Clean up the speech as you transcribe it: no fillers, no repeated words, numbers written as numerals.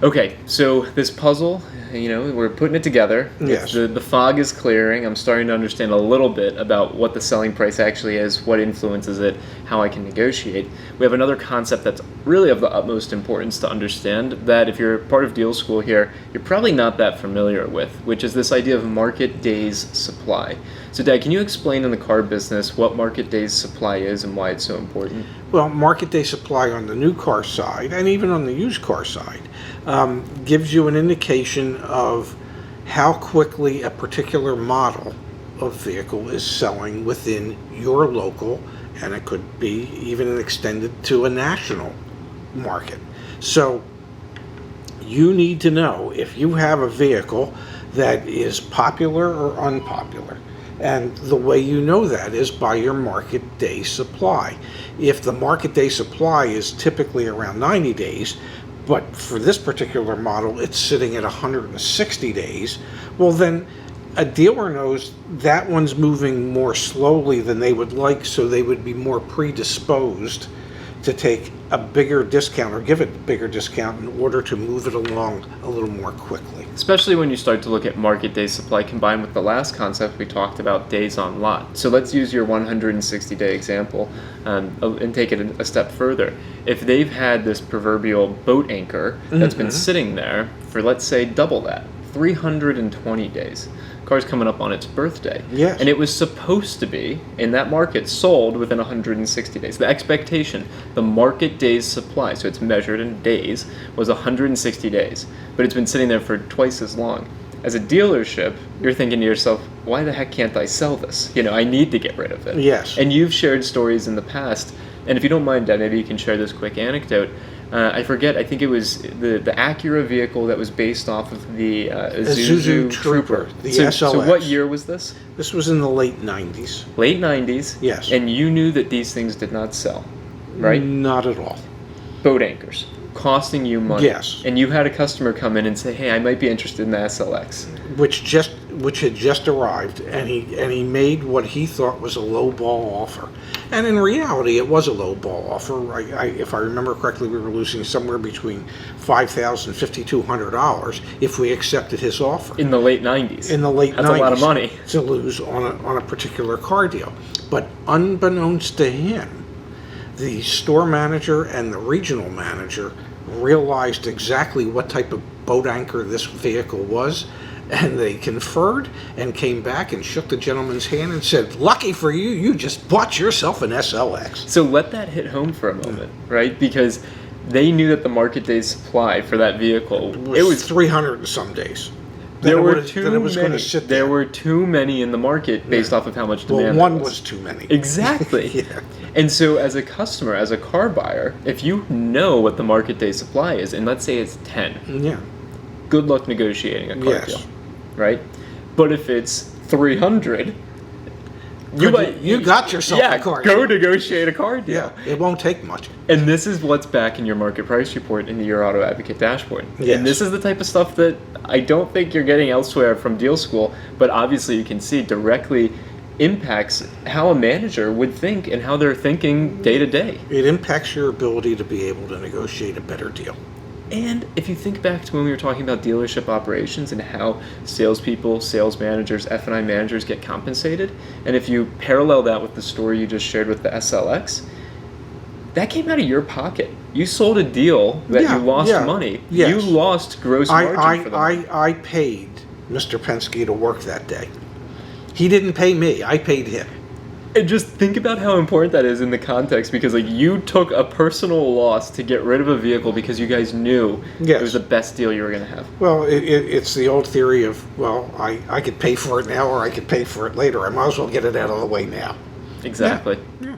Okay, so this puzzle, we're putting it together. Yes. The fog is clearing. I'm starting to understand a little bit about what the selling price actually is, what influences it, how I can negotiate. We have another concept that's really of the utmost importance to understand that if you're part of deal school here, you're probably not that familiar with, which is this idea of market days supply. So Dad, can you explain in the car business what market days supply is and why it's so important? Well, market day supply on the new car side and even on the used car side gives you an indication of how quickly a particular model of vehicle is selling within your local, and it could be even extended to a national market. So you need to know if you have a vehicle that is popular or unpopular. And the way you know that is by your market day supply. If the market day supply is typically around 90 days, but for this particular model it's sitting at 160 days, well then a dealer knows that one's moving more slowly than they would like, so they would be more predisposed to take a bigger discount or give it a bigger discount in order to move it along a little more quickly. Especially when you start to look at market day supply combined with the last concept we talked about, days on lot. So let's use your 160-day example and take it a step further. If they've had this proverbial boat anchor that's been sitting there for, let's say, double that, 320 days. Car's coming up on its birthday. Yes. And it was supposed to be, in that market, sold within 160 days. The expectation, the market days supply, so it's measured in days, was 160 days. But it's been sitting there for twice as long. As a dealership, you're thinking to yourself, why the heck can't I sell this? I need to get rid of it. Yes. And you've shared stories in the past. And if you don't mind, Dad, maybe you can share this quick anecdote. I forget, I think it was the Acura vehicle that was based off of the Isuzu Trooper, the SLX. So what SLX. year was this? This was in the late 90s. Late 90s? Yes. And you knew that these things did not sell, right? Not at all. Boat anchors, costing you money. Yes. And you had a customer come in and say, hey, I might be interested in the SLX. Which had just arrived, and he made what he thought was a low ball offer. And in reality, it was a low ball offer. If I remember correctly, we were losing somewhere between $5,000 and $5,200 if we accepted his offer. In the late 90s. In the late 90s. That's a lot of money. To lose on a particular car deal. But unbeknownst to him, the store manager and the regional manager realized exactly what type of boat anchor this vehicle was, and they conferred and came back and shook the gentleman's hand and said, lucky for you, you just bought yourself an SLX. So let that hit home for a moment, right? Because they knew that the market day supply for that vehicle, It was 300 and some days. there were There were too many in the market based off of how much demand one there was too many. Exactly. Yeah. And so as a customer, as a car buyer, if you know what the market day supply is, and let's say it's 10, Yeah. good luck negotiating a car Yes. deal, right? But if it's 300, You got yourself a car go deal. negotiate a car deal. Yeah, it won't take much. And this is what's back in your market price report in the Your Auto Advocate dashboard. Yes. And this is the type of stuff that I don't think you're getting elsewhere from Deal School, but obviously you can see directly impacts how a manager would think and how they're thinking day to day. It impacts your ability to be able to negotiate a better deal. And if you think back to when we were talking about dealership operations and how salespeople, sales managers, F&I managers get compensated, and if you parallel that with the story you just shared with the SLX, that came out of your pocket. You sold a deal that you lost money. Yes. You lost gross margin for them. I paid Mr. Penske to work that day. He didn't pay me. I paid him. And just think about how important that is in the context, because you took a personal loss to get rid of a vehicle because you guys knew it was the best deal you were going to have. Well, it's the old theory of, I could pay for it now or I could pay for it later. I might as well get it out of the way now. Exactly. Yeah.